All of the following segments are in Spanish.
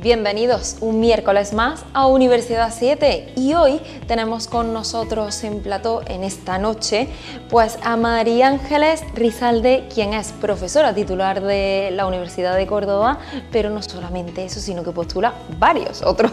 Bienvenidos un miércoles más a Universidad 7 y hoy tenemos con nosotros en plató en esta noche pues a María Ángeles Rizalde, quien es profesora titular de la Universidad de Córdoba, pero no solamente eso, sino que postula varios otros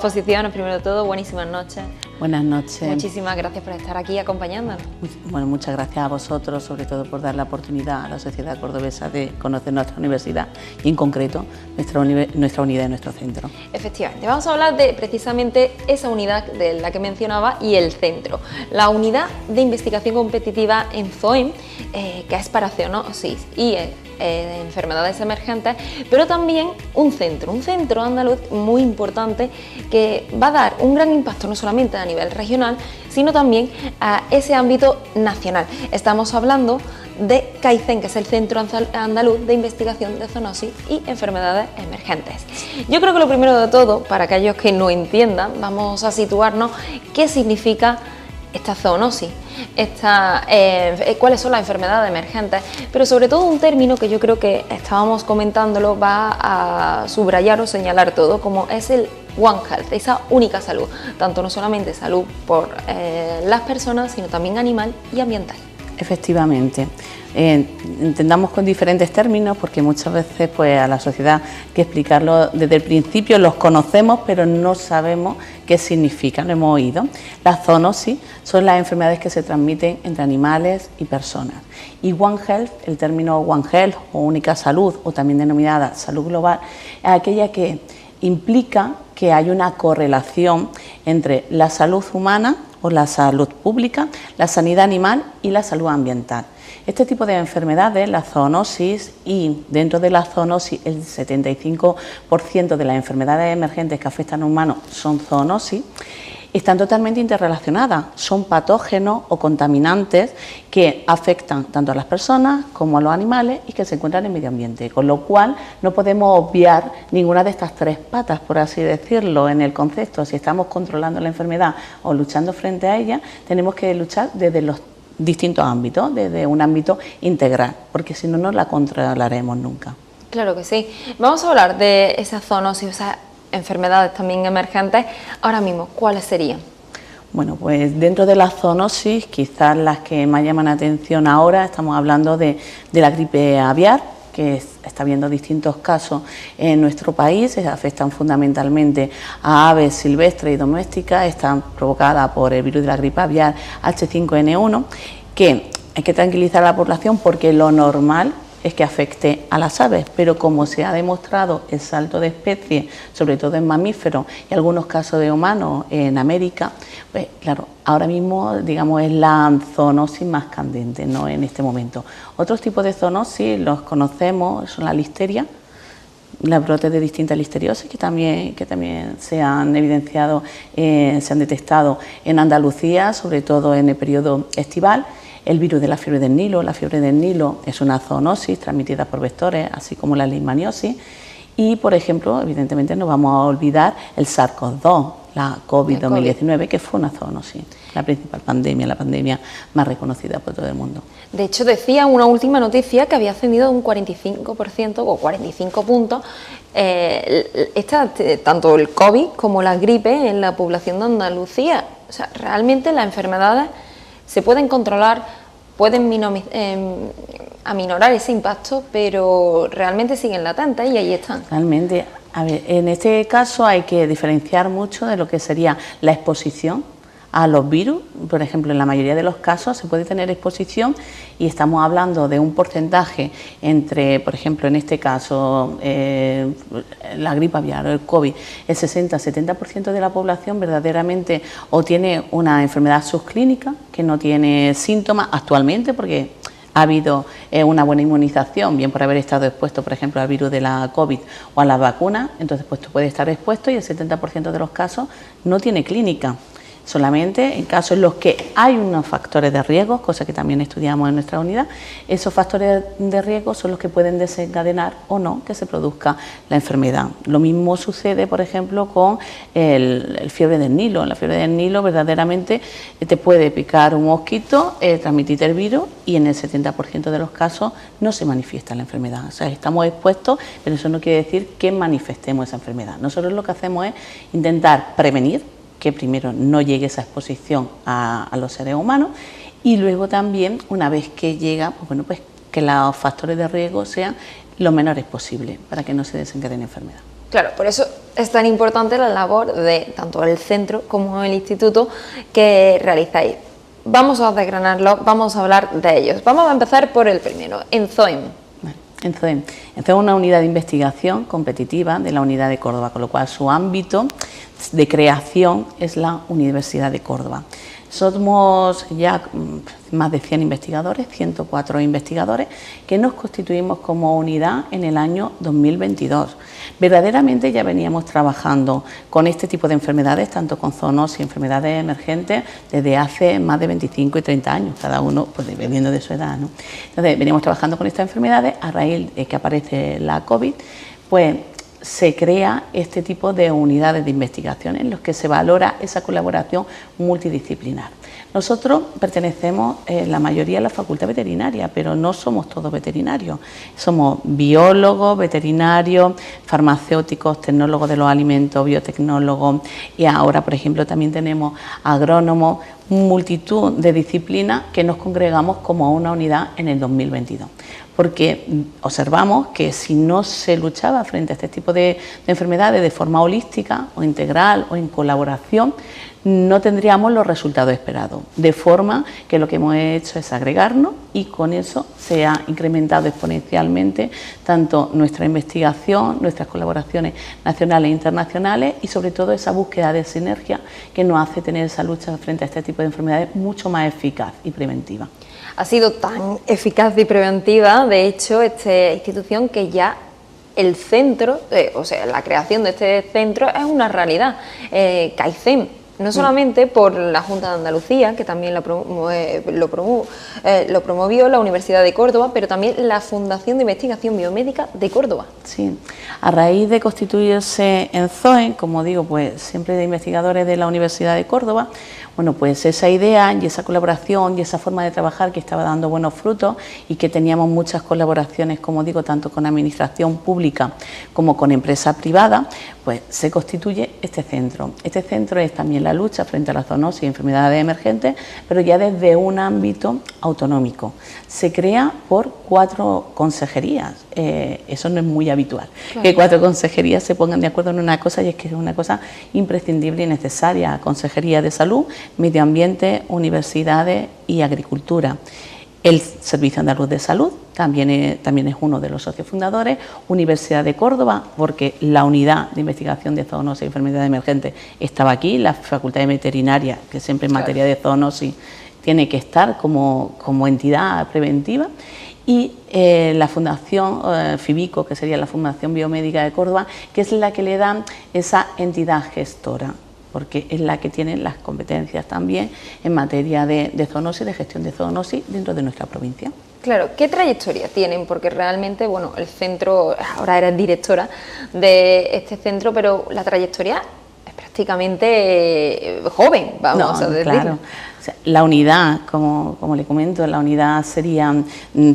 posiciones. Primero de todo, buenísimas noches. Buenas noches. Muchísimas gracias por estar aquí acompañándonos. Bueno, muchas gracias a vosotros, sobre todo por dar la oportunidad a la sociedad cordobesa de conocer nuestra universidad y en concreto nuestra unidad y nuestro centro. Efectivamente, vamos a hablar de precisamente esa unidad de la que mencionaba y el centro. La unidad de investigación competitiva en ZOEM, que es para zoonosis y enfermedades emergentes, pero también un centro andaluz muy importante que va a dar un gran impacto no solamente a nivel regional, sino también a ese ámbito nacional. Estamos hablando de CAICEN, que es el Centro Andaluz de Investigación de Zoonosis y Enfermedades Emergentes. Yo creo que lo primero de todo, para aquellos que no entiendan, vamos a situarnos qué significa esta zoonosis, cuáles son las enfermedades emergentes, pero sobre todo un término que yo creo que estábamos comentándolo va a subrayar o señalar todo, como es el One Health, esa única salud, tanto no solamente salud por las personas, sino también animal y ambiental. Efectivamente, entendamos con diferentes términos porque muchas veces pues a la sociedad hay que explicarlo desde el principio, los conocemos pero no sabemos qué significan, lo hemos oído. Las zoonosis son las enfermedades que se transmiten entre animales y personas. Y One Health, el término One Health o única salud o también denominada salud global, es aquella que implica que hay una correlación entre la salud humana o la salud pública, la sanidad animal y la salud ambiental. Este tipo de enfermedades, la zoonosis, y dentro de la zoonosis el 75% de las enfermedades emergentes que afectan a humanos son zoonosis, están totalmente interrelacionadas, son patógenos o contaminantes que afectan tanto a las personas como a los animales y que se encuentran en el medio ambiente, con lo cual no podemos obviar ninguna de estas tres patas, por así decirlo, en el concepto. Si estamos controlando la enfermedad o luchando frente a ella, tenemos que luchar desde los distintos ámbitos, desde un ámbito integral, porque si no, no la controlaremos nunca. Claro que sí. Vamos a hablar de esa zoonosis, o sea, enfermedades también emergentes. Ahora mismo, ¿cuáles serían? Bueno, pues dentro de la zoonosis, quizás las que más llaman la atención ahora, estamos hablando de la gripe aviar, que está habiendo distintos casos en nuestro país, afectan fundamentalmente a aves silvestres y domésticas, están provocadas por el virus de la gripe aviar H5N1, que hay que tranquilizar a la población porque lo normal es que afecte a las aves, pero como se ha demostrado el salto de especies, sobre todo en mamíferos y algunos casos de humanos en América, pues claro, ahora mismo digamos es la zoonosis más candente, ¿no?, en este momento. Otros tipos de zoonosis los conocemos, son la listeria, los brotes de distintas listeriosis que también se han evidenciado, se han detectado en Andalucía, sobre todo en el periodo estival. El virus de la fiebre del Nilo es una zoonosis transmitida por vectores, así como la leishmaniosis. Y, por ejemplo, evidentemente no vamos a olvidar el SARS-CoV-2, la COVID-2019, que fue una zoonosis, la principal pandemia, la pandemia más reconocida por todo el mundo. De hecho, decía una última noticia que había ascendido un 45% o 45 puntos tanto el COVID como la gripe en la población de Andalucía. O sea, realmente las enfermedades se pueden controlar, pueden aminorar ese impacto, pero realmente siguen latentes y ahí están. Realmente, a ver, en este caso hay que diferenciar mucho de lo que sería la exposición a los virus. Por ejemplo, en la mayoría de los casos se puede tener exposición y estamos hablando de un porcentaje entre, por ejemplo, en este caso, la gripe aviar o el COVID, el 60-70% de la población verdaderamente o tiene una enfermedad subclínica que no tiene síntomas actualmente porque ha habido una buena inmunización, bien por haber estado expuesto, por ejemplo, al virus de la COVID o a las vacunas, entonces pues tú puedes estar expuesto y el 70% de los casos no tiene clínica. Solamente en casos en los que hay unos factores de riesgo, cosa que también estudiamos en nuestra unidad. Esos factores de riesgo son los que pueden desencadenar o no que se produzca la enfermedad. Lo mismo sucede, por ejemplo, con el fiebre del Nilo. En la fiebre del Nilo verdaderamente te puede picar un mosquito, transmitirte el virus y en el 70% de los casos no se manifiesta la enfermedad. O sea, estamos expuestos, pero eso no quiere decir que manifestemos esa enfermedad. Nosotros lo que hacemos es intentar prevenir que primero no llegue esa exposición a los seres humanos y luego también, una vez que llega, pues bueno, pues que los factores de riesgo sean lo menores posible para que no se desencadene enfermedad. Claro, por eso es tan importante la labor de tanto el centro como el instituto que realizáis. Vamos a desgranarlo, vamos a hablar de ellos. Vamos a empezar por el primero, ENZOEM. ENZOEM es una unidad de investigación competitiva de la Unidad de Córdoba, con lo cual su ámbito de creación es la Universidad de Córdoba. Somos ya más de 100 investigadores, 104 investigadores, que nos constituimos como unidad en el año 2022. Verdaderamente ya veníamos trabajando con este tipo de enfermedades, tanto con zoonosis y enfermedades emergentes, desde hace más de 25 y 30 años, cada uno pues, dependiendo de su edad, ¿no? Entonces, veníamos trabajando con estas enfermedades, a raíz de que aparece la COVID, pues se crea este tipo de unidades de investigación en los que se valora esa colaboración multidisciplinar. Nosotros pertenecemos la mayoría a la facultad veterinaria, pero no somos todos veterinarios. Somos biólogos, veterinarios, farmacéuticos, tecnólogos de los alimentos, biotecnólogos y ahora, por ejemplo, también tenemos agrónomos, multitud de disciplinas que nos congregamos como una unidad en el 2022. Porque observamos que si no se luchaba frente a este tipo de enfermedades de forma holística o integral o en colaboración, no tendríamos los resultados esperados. De forma que lo que hemos hecho es agregarnos y con eso se ha incrementado exponencialmente tanto nuestra investigación, nuestras colaboraciones nacionales e internacionales y sobre todo esa búsqueda de sinergia que nos hace tener esa lucha frente a este tipo de enfermedades mucho más eficaz y preventiva. Ha sido tan eficaz y preventiva, de hecho, esta institución que ya el centro, o sea, la creación de este centro es una realidad. CAICEM, no solamente por la Junta de Andalucía, que también lo promovió la Universidad de Córdoba, pero también la Fundación de Investigación Biomédica de Córdoba. Sí, a raíz de constituirse ENZOEM, como digo, pues siempre de investigadores de la Universidad de Córdoba, bueno, pues esa idea y esa colaboración y esa forma de trabajar que estaba dando buenos frutos y que teníamos muchas colaboraciones, como digo, tanto con administración pública como con empresa privada, pues se constituye este centro. Este centro es también la lucha frente a la zoonosis y enfermedades emergentes, pero ya desde un ámbito autonómico. Se crea por 4 consejerías, eso no es muy habitual, claro, que 4 consejerías se pongan de acuerdo en una cosa y es que es una cosa imprescindible y necesaria. Consejería de Salud, Medio Ambiente, Universidades y Agricultura. El Servicio Andaluz de Salud también es uno de los socios fundadores, Universidad de Córdoba, porque la unidad de investigación de zoonosis y enfermedades emergentes estaba aquí, la Facultad de Veterinaria, que siempre en materia de zoonosis tiene que estar como entidad preventiva, y la Fundación FIBICO, que sería la Fundación Biomédica de Córdoba, que es la que le da esa entidad gestora, porque es la que tiene las competencias también en materia de zoonosis, de gestión de zoonosis dentro de nuestra provincia. Claro, ¿qué trayectoria tienen? Porque realmente, bueno, el centro, ahora eres directora de este centro, pero la trayectoria es prácticamente joven, vamos a decir. Claro. O sea, la unidad, como le comento, la unidad serían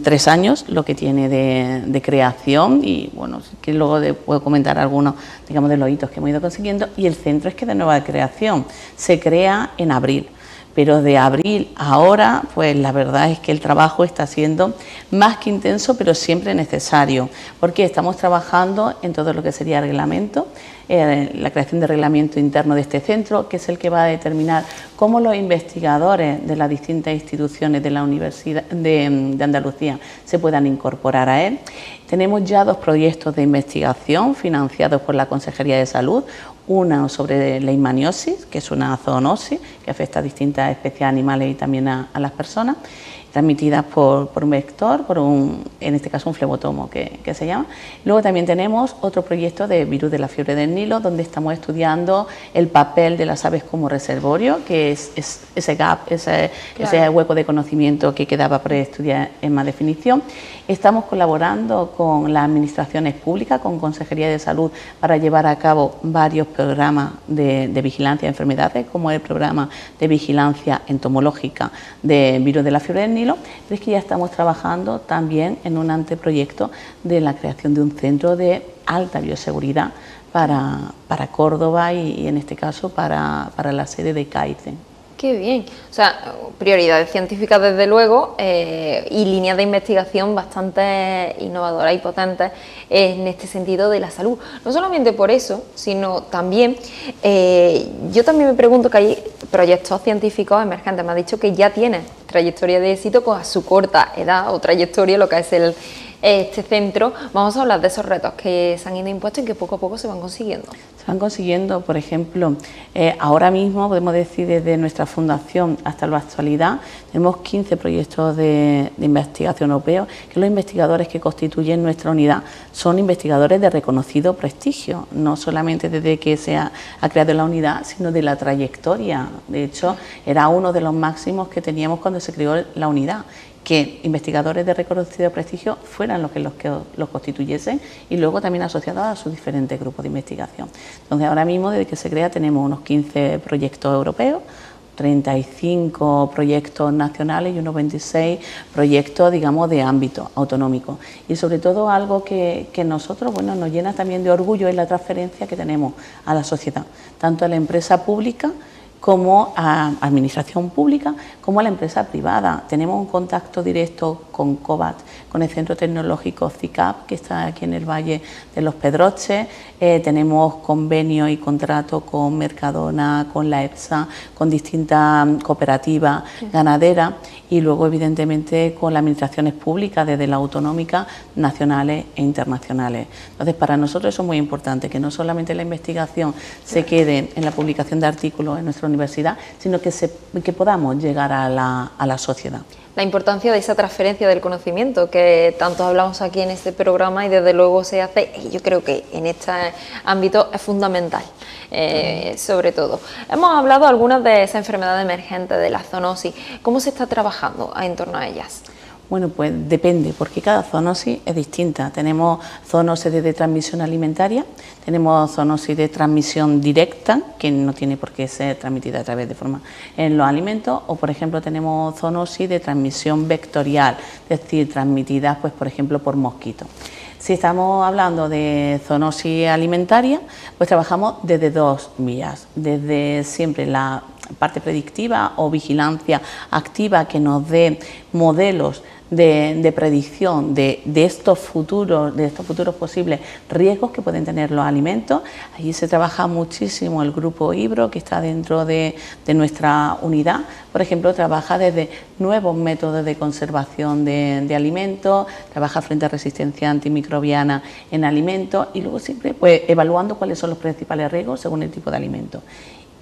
3 años lo que tiene de creación y bueno, que luego puedo comentar algunos, digamos, de los hitos que hemos ido consiguiendo, y el centro es que de nueva creación, se crea en abril. Pero de abril a ahora, pues la verdad es que el trabajo está siendo más que intenso, pero siempre necesario, porque estamos trabajando en todo lo que sería el reglamento, la creación de reglamento interno de este centro, que es el que va a determinar cómo los investigadores de las distintas instituciones de la Universidad de Andalucía se puedan incorporar a él. Tenemos ya 2 proyectos de investigación financiados por la Consejería de Salud, una sobre leishmaniosis, que es una zoonosis que afecta a distintas especies animales y también a las personas. transmitidas por un vector, en este caso un flebotomo que se llama. Luego también tenemos otro proyecto de virus de la fiebre del Nilo, donde estamos estudiando el papel de las aves como reservorio, que es ese gap, ese hueco de conocimiento que quedaba por estudiar en más definición. Estamos colaborando con las administraciones públicas, con Consejería de Salud, para llevar a cabo varios programas de vigilancia de enfermedades, como el programa de vigilancia entomológica de virus de la fiebre del Nilo, pero es que ya estamos trabajando también en un anteproyecto de la creación de un centro de alta bioseguridad para Córdoba y en este caso para la sede de CAICEN. Qué bien, o sea, prioridades científicas desde luego y líneas de investigación bastante innovadoras y potentes en este sentido de la salud. No solamente por eso, sino también, yo también me pregunto que hay proyectos científicos emergentes, me ha dicho que ya tienen trayectoria de éxito con a su corta edad o trayectoria, lo que es este centro. Vamos a hablar de esos retos que se han ido impuestos y que poco a poco se van consiguiendo. Se van consiguiendo, por ejemplo, ahora mismo podemos decir desde nuestra fundación hasta la actualidad, tenemos 15 proyectos de investigación europeos, que los investigadores que constituyen nuestra unidad son investigadores de reconocido prestigio, no solamente desde que se ha creado la unidad, sino de la trayectoria. De hecho, era uno de los máximos que teníamos cuando se creó la unidad, que investigadores de reconocido prestigio fueran los que los constituyesen y luego también asociados a sus diferentes grupos de investigación. Entonces, ahora mismo, desde que se crea, tenemos unos 15 proyectos europeos, 35 proyectos nacionales y unos 26 proyectos, digamos, de ámbito autonómico. Y sobre todo algo que nosotros, bueno, nos llena también de orgullo es la transferencia que tenemos a la sociedad, tanto a la empresa pública como a administración pública, como a la empresa privada. Tenemos un contacto directo con COVAT, con el Centro Tecnológico CICAP, que está aquí en el Valle de los Pedroches. Tenemos convenio y contrato con Mercadona, con la EPSA, con distintas cooperativas ganaderas y luego, evidentemente, con las administraciones públicas, desde las autonómicas, nacionales e internacionales. Entonces, para nosotros eso es muy importante, que no solamente la investigación se quede en la publicación de artículos en nuestra universidad, sino que podamos llegar a la sociedad. La importancia de esa transferencia del conocimiento que tanto hablamos aquí en este programa y desde luego se hace, y yo creo que en este ámbito es fundamental, sobre todo. Hemos hablado de algunas de esas enfermedades emergentes de la zoonosis. ¿Cómo se está trabajando en torno a ellas? Bueno, pues depende, porque cada zoonosis es distinta. Tenemos zoonosis de transmisión alimentaria, tenemos zoonosis de transmisión directa, que no tiene por qué ser transmitida a través de forma en los alimentos, o por ejemplo tenemos zoonosis de transmisión vectorial, es decir, transmitidas, pues por ejemplo, por mosquitos. Si estamos hablando de zoonosis alimentaria, pues trabajamos desde dos vías, desde siempre la parte predictiva o vigilancia activa que nos dé modelos de predicción de estos futuros posibles riesgos que pueden tener los alimentos. Allí se trabaja muchísimo el grupo IBRO, que está dentro de nuestra unidad. Por ejemplo, trabaja desde nuevos métodos de conservación de alimentos, trabaja frente a resistencia antimicrobiana en alimentos y luego siempre pues evaluando cuáles son los principales riesgos según el tipo de alimento.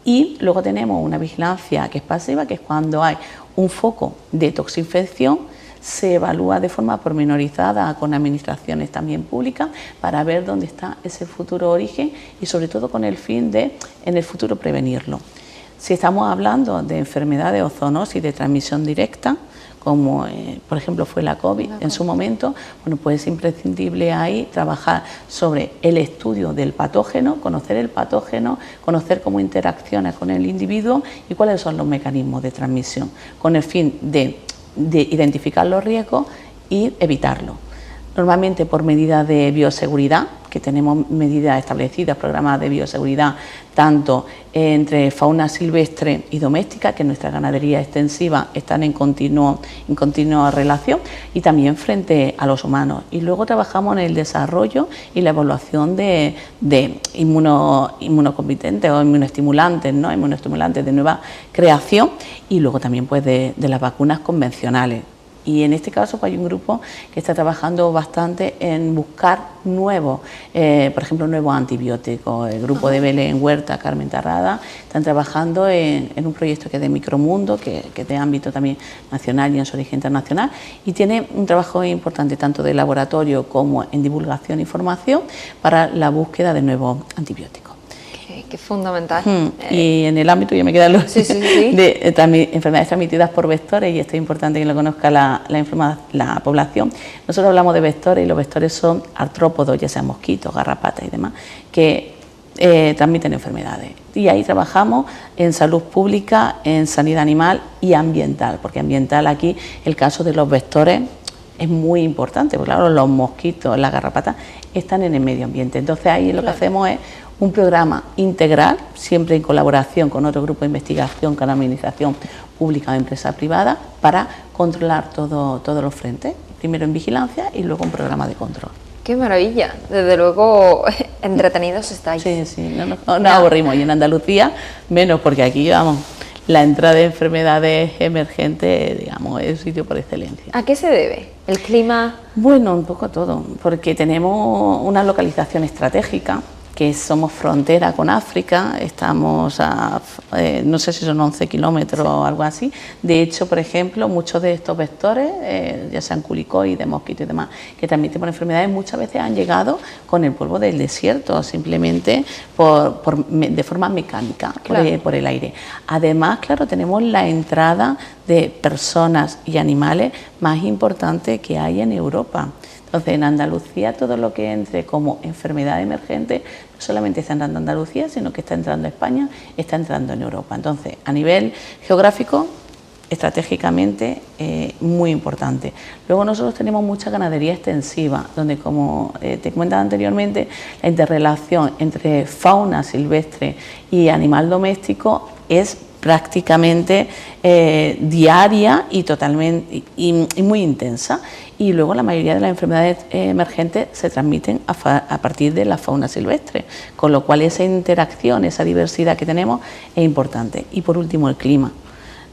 Y luego tenemos una vigilancia que es pasiva, que es cuando hay un foco de toxinfección, se evalúa de forma pormenorizada con administraciones también públicas para ver dónde está ese futuro origen y sobre todo con el fin de en el futuro prevenirlo. Si estamos hablando de enfermedades o zoonosis de transmisión directa, como por ejemplo fue la COVID en su momento, bueno, pues es imprescindible ahí trabajar sobre el estudio del patógeno, conocer el patógeno, conocer cómo interacciona con el individuo y cuáles son los mecanismos de transmisión, con el fin de identificar los riesgos y evitarlo. Normalmente por medidas de bioseguridad, que tenemos medidas establecidas, programas de bioseguridad, tanto entre fauna silvestre y doméstica, que en nuestra ganadería extensiva están en continua relación, y también frente a los humanos. Y luego trabajamos en el desarrollo y la evaluación de inmunocompetentes o inmunoestimulantes, ¿no? Inmunoestimulantes de nueva creación, y luego también pues de las vacunas convencionales. Y en este caso pues hay un grupo que está trabajando bastante en buscar nuevos, por ejemplo, nuevos antibióticos. El grupo de Belén Huerta, Carmen Tarrada, están trabajando en un proyecto que es de Micromundo, que es de ámbito también nacional y en su origen internacional, y tiene un trabajo importante tanto de laboratorio como en divulgación e información para la búsqueda de nuevos antibióticos. Que es fundamental. Y en el ámbito, ya me quedan los sí. de enfermedades transmitidas por vectores, y esto es importante que lo conozca la población. Nosotros hablamos de vectores y los vectores son artrópodos, ya sean mosquitos, garrapatas y demás, que transmiten enfermedades. Y ahí trabajamos en salud pública, en sanidad animal y ambiental, porque ambiental aquí el caso de los vectores es muy importante, porque claro, los mosquitos, las garrapatas están en el medio ambiente. Entonces ahí lo que hacemos es un programa integral, siempre en colaboración con otro grupo de investigación, con la administración pública o empresa privada, para controlar todos los frentes, primero en vigilancia y luego un programa de control. ¡Qué maravilla! Desde luego, entretenidos estáis. Sí, no nos aburrimos, y en Andalucía menos, porque aquí llevamos la entrada de enfermedades emergentes, digamos, es un sitio por excelencia. ¿A qué se debe? ¿El clima? Bueno, un poco todo, porque tenemos una localización estratégica, que somos frontera con África, estamos a, no sé si son 11 kilómetros o algo así. De hecho, por ejemplo, muchos de estos vectores, ya sean culicoides, mosquitos y demás, que transmiten enfermedades, muchas veces han llegado con el polvo del desierto, simplemente de forma mecánica, claro, por el aire. Además, claro, tenemos la entrada de personas y animales más importante que hay en Europa. Entonces, en Andalucía, todo lo que entre como enfermedad emergente no solamente está entrando a Andalucía, sino que está entrando a España, está entrando en Europa. Entonces, a nivel geográfico, estratégicamente, muy importante. Luego nosotros tenemos mucha ganadería extensiva, donde, como te comentaba anteriormente, la interrelación entre fauna silvestre y animal doméstico es prácticamente diaria y totalmente y muy intensa, y luego la mayoría de las enfermedades emergentes se transmiten a partir de la fauna silvestre, con lo cual esa interacción, esa diversidad que tenemos es importante. Y por último, el clima.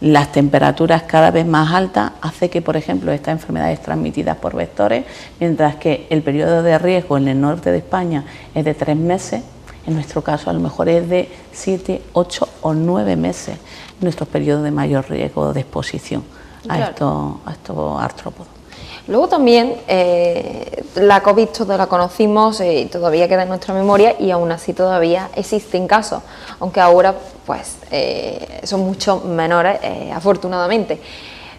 Las temperaturas cada vez más altas hace que, por ejemplo, estas enfermedades transmitidas por vectores, mientras que el periodo de riesgo en el norte de España es de 3 meses, en nuestro caso a lo mejor es de 7, 8 o 9 meses, nuestros periodos de mayor riesgo de exposición a estos artrópodos. Luego también la COVID todos la conocimos, todavía queda en nuestra memoria, y aún así todavía existen casos, aunque ahora pues son mucho menores, afortunadamente.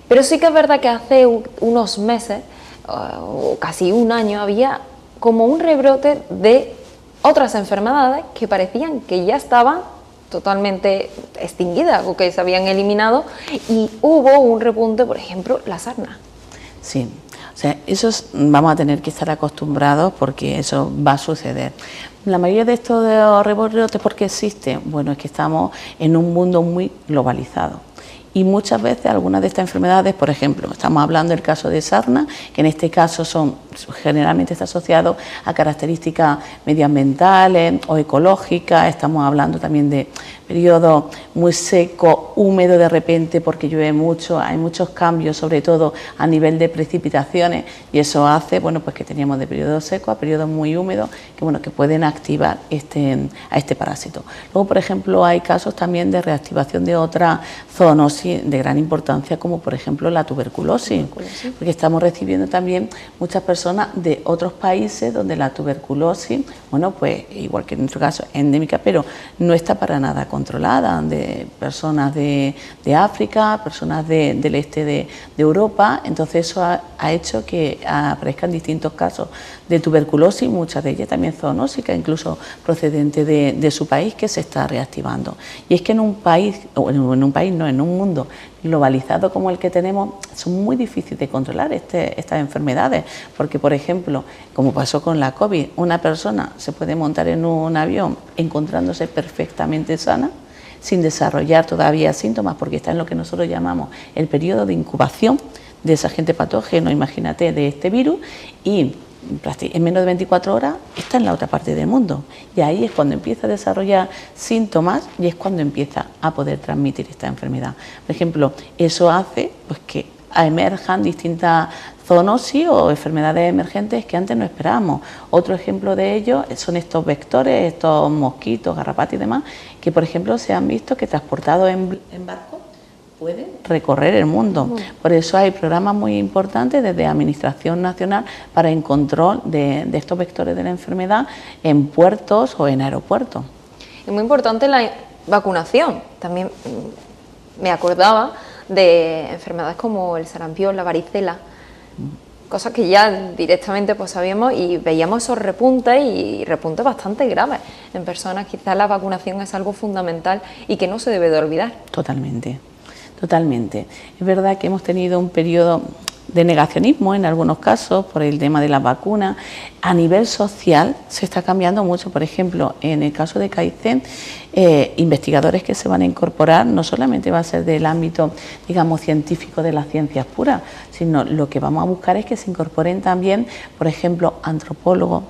Pero sí que es verdad que hace unos meses, o casi un año, había como un rebrote de otras enfermedades que parecían que ya estaban totalmente extinguidas o que se habían eliminado, y hubo un repunte, por ejemplo, la sarna. Sí, o sea, vamos a tener que estar acostumbrados, porque eso va a suceder. La mayoría de estos rebrotes, ¿por qué existen? Bueno, es que estamos en un mundo muy globalizado. Y muchas veces algunas de estas enfermedades, por ejemplo, estamos hablando del caso de sarna, que en este caso generalmente está asociado a características medioambientales o ecológicas. Estamos hablando también de periodos muy secos, húmedos de repente porque llueve mucho, hay muchos cambios, sobre todo a nivel de precipitaciones, y eso hace, bueno, pues que teníamos de periodos secos a periodos muy húmedos que pueden activar a este parásito. Luego, por ejemplo, hay casos también de reactivación de otras zoonosis de gran importancia, como por ejemplo la tuberculosis, porque estamos recibiendo también muchas personas de otros países donde la tuberculosis, bueno, pues igual que en nuestro caso es endémica, pero no está para nada controlada, de personas de África, personas del este de Europa. Entonces eso ha hecho que aparezcan distintos casos de tuberculosis, muchas de ellas también zoonósicas, incluso procedentes de su país, que se está reactivando. Y es que en un mundo globalizado como el que tenemos, son muy difíciles de controlar estas enfermedades, porque, por ejemplo, como pasó con la COVID, una persona se puede montar en un avión encontrándose perfectamente sana, sin desarrollar todavía síntomas, porque está en lo que nosotros llamamos el periodo de incubación de ese agente patógeno, imagínate, de este virus, y en menos de 24 horas está en la otra parte del mundo, y ahí es cuando empieza a desarrollar síntomas y es cuando empieza a poder transmitir esta enfermedad. Por ejemplo, eso hace pues que emerjan distintas zoonosis o enfermedades emergentes que antes no esperábamos. Otro ejemplo de ello son estos vectores, estos mosquitos, garrapatas y demás, que por ejemplo se han visto que transportados en barco pueden recorrer el mundo. Por eso hay programas muy importantes desde Administración Nacional para el control de estos vectores de la enfermedad en puertos o en aeropuertos. Es muy importante la vacunación. También me acordaba de enfermedades como el sarampión, la varicela, cosas que ya directamente pues sabíamos y veíamos esos repuntes y repuntes bastante graves en personas. Quizás la vacunación es algo fundamental y que no se debe de olvidar. Totalmente. Totalmente. Es verdad que hemos tenido un periodo de negacionismo en algunos casos por el tema de las vacunas. A nivel social se está cambiando mucho. Por ejemplo, en el caso de Kaizen, investigadores que se van a incorporar no solamente va a ser del ámbito, digamos, científico de las ciencias puras, sino lo que vamos a buscar es que se incorporen también, por ejemplo, antropólogos,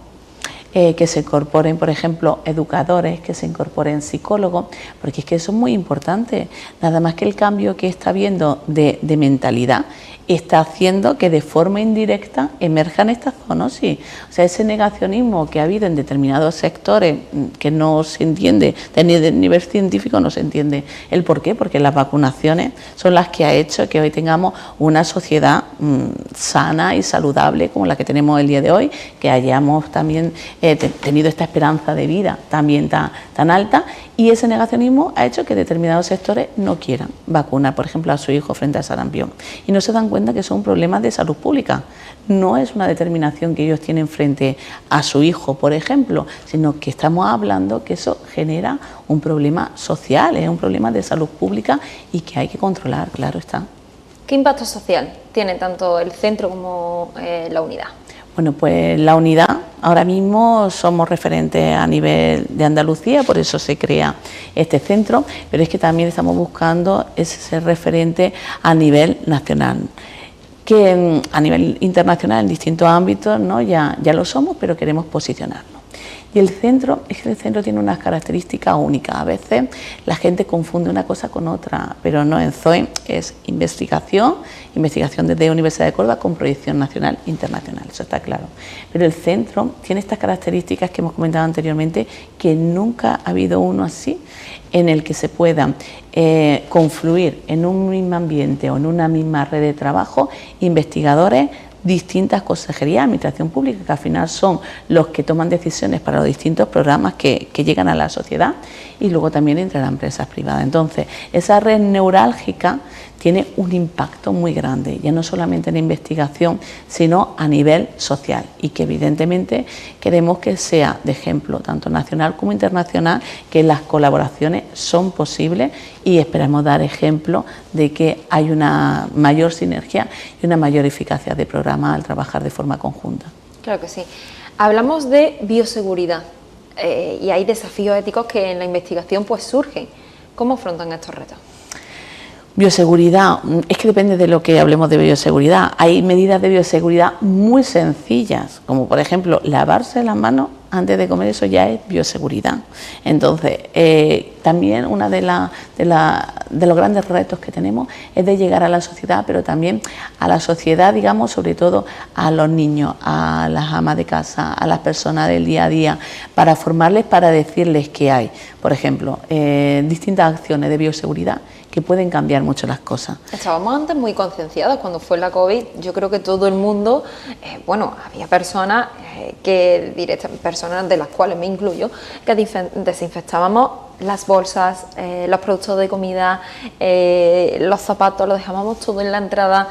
que se incorporen, por ejemplo, educadores, que se incorporen psicólogos, porque es que eso es muy importante. Nada más que el cambio que está habiendo de mentalidad está haciendo que de forma indirecta emerjan estas zoonosis. O sea, ese negacionismo que ha habido en determinados sectores que no se entiende, de nivel científico no se entiende el por qué, porque las vacunaciones son las que ha hecho que hoy tengamos una sociedad sana y saludable como la que tenemos el día de hoy, que hayamos también tenido esta esperanza de vida también tan alta, y ese negacionismo ha hecho que determinados sectores no quieran vacunar, por ejemplo, a su hijo frente al sarampión, y no se dan cuenta que son problemas de salud pública. No es una determinación que ellos tienen frente a su hijo, por ejemplo, sino que estamos hablando que eso genera un problema social, es un problema de salud pública y que hay que controlar, claro está. ¿Qué impacto social tiene tanto el centro como la unidad? Bueno, pues la unidad, ahora mismo somos referentes a nivel de Andalucía, por eso se crea este centro, pero es que también estamos buscando ser referente a nivel nacional, que a nivel internacional en distintos ámbitos, ¿no? ya lo somos, pero queremos posicionarnos. Y el centro, es que el centro tiene unas características únicas. A veces la gente confunde una cosa con otra, pero no, en ZOEM es investigación desde Universidad de Córdoba con proyección nacional e internacional, eso está claro. Pero el centro tiene estas características que hemos comentado anteriormente, que nunca ha habido uno así, en el que se pueda confluir en un mismo ambiente o en una misma red de trabajo investigadores, distintas consejerías, administración pública, que al final son los que toman decisiones para los distintos programas que llegan a la sociedad, y luego también entre las empresas privadas. Entonces, esa red neurálgica tiene un impacto muy grande, ya no solamente en la investigación, sino a nivel social, y que evidentemente queremos que sea de ejemplo, tanto nacional como internacional, que las colaboraciones son posibles, y esperamos dar ejemplo de que hay una mayor sinergia y una mayor eficacia de programa al trabajar de forma conjunta. Claro que sí. Hablamos de bioseguridad y hay desafíos éticos que en la investigación pues surgen. ¿Cómo afrontan estos retos? Bioseguridad, es que depende de lo que hablemos de bioseguridad. Hay medidas de bioseguridad muy sencillas, como por ejemplo lavarse las manos antes de comer, eso ya es bioseguridad. Entonces, también uno de los grandes retos que tenemos es de llegar a la sociedad, pero también a la sociedad, digamos, sobre todo a los niños, a las amas de casa, a las personas del día a día, para formarles, para decirles que hay, por ejemplo, distintas acciones de bioseguridad que pueden cambiar mucho las cosas. Estábamos antes muy concienciados cuando fue la COVID. Yo creo que todo el mundo, había personas personas de las cuales me incluyo, que desinfectábamos las bolsas, los productos de comida, los zapatos, los dejábamos todo en la entrada,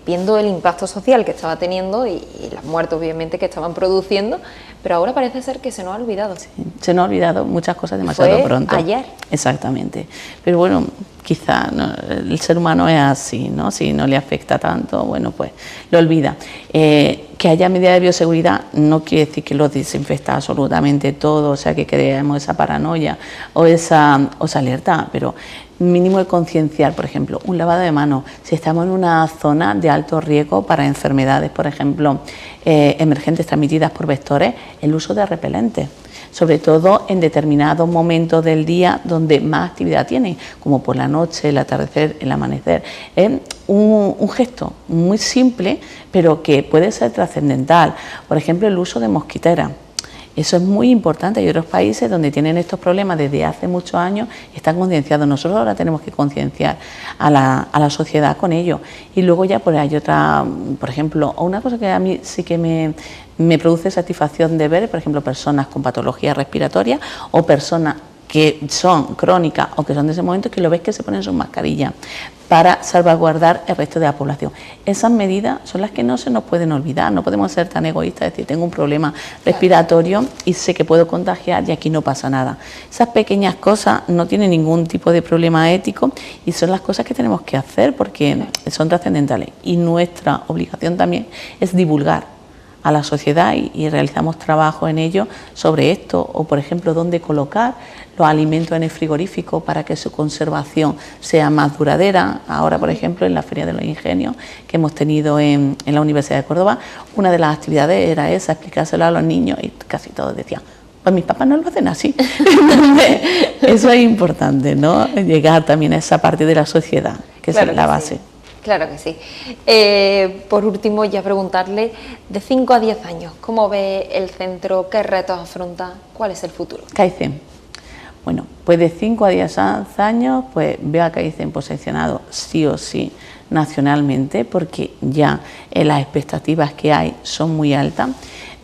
viendo el impacto social que estaba teniendo y las muertes obviamente que estaban produciendo, pero ahora parece ser que se nos ha olvidado. Sí, se nos ha olvidado muchas cosas demasiado pronto. Ayer. Exactamente. Pero bueno, quizá el ser humano es así, ¿no? Si no le afecta tanto, bueno, pues lo olvida. Que haya medidas de bioseguridad no quiere decir que lo desinfecta absolutamente todo, o sea, que creemos esa paranoia o esa alerta, pero mínimo de concienciar, por ejemplo, un lavado de manos, si estamos en una zona de alto riesgo para enfermedades, por ejemplo, emergentes transmitidas por vectores, el uso de repelentes. sobre todo en determinados momentos del día donde más actividad tienen, como por la noche, el atardecer, el amanecer. Es un gesto muy simple, pero que puede ser trascendental. Por ejemplo, el uso de mosquiteras. Eso es muy importante. Hay otros países donde tienen estos problemas desde hace muchos años y están concienciados. Nosotros ahora tenemos que concienciar a la sociedad con ello. Y luego ya pues hay otra, por ejemplo, una cosa que a mí sí que me produce satisfacción de ver, por ejemplo, personas con patologías respiratorias o personas que son crónicas o que son de ese momento, que lo ves que se ponen sus mascarillas para salvaguardar el resto de la población. Esas medidas son las que no se nos pueden olvidar, no podemos ser tan egoístas, es decir, tengo un problema respiratorio y sé que puedo contagiar y aquí no pasa nada. Esas pequeñas cosas no tienen ningún tipo de problema ético y son las cosas que tenemos que hacer porque son trascendentales y nuestra obligación también es divulgar a la sociedad y realizamos trabajo en ello sobre esto, o por ejemplo dónde colocar los alimentos en el frigorífico para que su conservación sea más duradera. Ahora, por ejemplo, en la Feria de los Ingenios que hemos tenido en la Universidad de Córdoba, una de las actividades era esa, explicárselo a los niños y casi todos decían: pues mis papás no lo hacen así. Entonces, eso es importante, ¿no? Llegar también a esa parte de la sociedad, que claro, es la base. Sí. Claro que sí. Por último, ya preguntarle, de 5 a 10 años, ¿cómo ve el centro? ¿Qué retos afronta? ¿Cuál es el futuro? Kaizen. Bueno, pues de 5 a 10 años, pues veo a Kaizen posicionado sí o sí nacionalmente, porque ya las expectativas que hay son muy altas.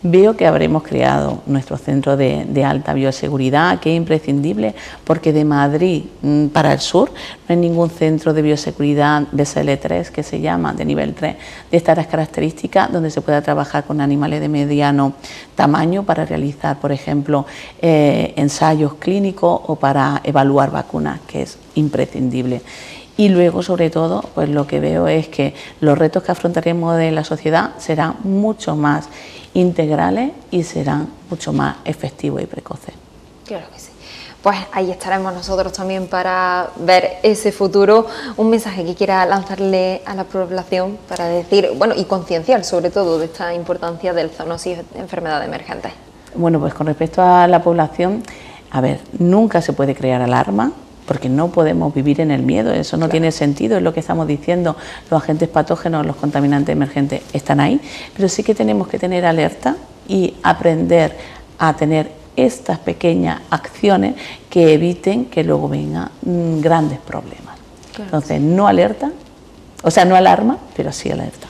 Veo que habremos creado nuestro centro de alta bioseguridad, que es imprescindible, porque de Madrid para el sur no hay ningún centro de bioseguridad BSL3, que se llama, de nivel 3, de estas características, donde se pueda trabajar con animales de mediano tamaño para realizar, por ejemplo, ensayos clínicos o para evaluar vacunas, que es imprescindible. Y luego, sobre todo, pues lo que veo es que los retos que afrontaremos de la sociedad serán mucho más integrales y serán mucho más efectivos y precoces. Claro que sí. Pues ahí estaremos nosotros también para ver ese futuro. Un mensaje que quiera lanzarle a la población para decir, bueno, y concienciar sobre todo de esta importancia del zoonosis, enfermedad emergente. Bueno, pues con respecto a la población, a ver, nunca se puede crear alarma, porque no podemos vivir en el miedo, eso no tiene sentido, es lo que estamos diciendo, los agentes patógenos, los contaminantes emergentes están ahí, pero sí que tenemos que tener alerta y aprender a tener estas pequeñas acciones que eviten que luego vengan grandes problemas. Claro. Entonces, no alerta, o sea, no alarma, pero sí alerta.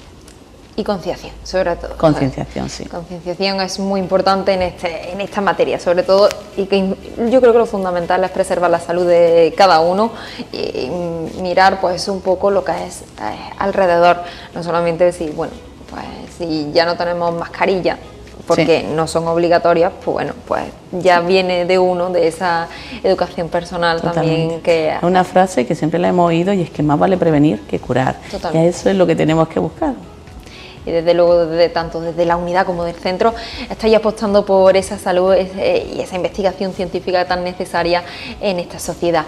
Y concienciación, sobre todo. Concienciación, sí. Concienciación es muy importante en esta materia, sobre todo, y que yo creo que lo fundamental es preservar la salud de cada uno y mirar pues un poco lo que es alrededor, no solamente si, bueno, pues si ya no tenemos mascarilla, porque no son obligatorias, pues bueno, pues ya viene de uno, de esa educación personal. Totalmente. También que... Una frase que siempre la hemos oído y es que más vale prevenir que curar. Totalmente. Y eso es lo que tenemos que buscar. Y desde luego, tanto desde la unidad como del centro, estáis apostando por esa salud y esa investigación científica tan necesaria en esta sociedad.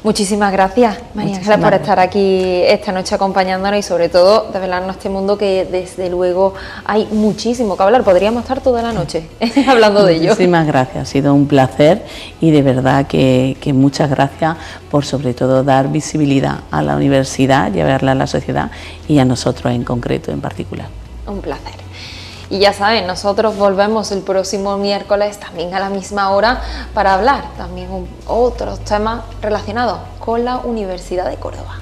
Muchísimas gracias, María Ángela, por estar aquí esta noche acompañándonos y sobre todo develarnos este mundo que desde luego hay muchísimo que hablar. Podríamos estar toda la noche hablando de ello. Muchísimas gracias, ha sido un placer y de verdad que muchas gracias por sobre todo dar visibilidad a la universidad, llevarla a la sociedad y a nosotros en concreto, en particular. Un placer. Y ya saben, nosotros volvemos el próximo miércoles también a la misma hora para hablar también otros temas relacionados con la Universidad de Córdoba.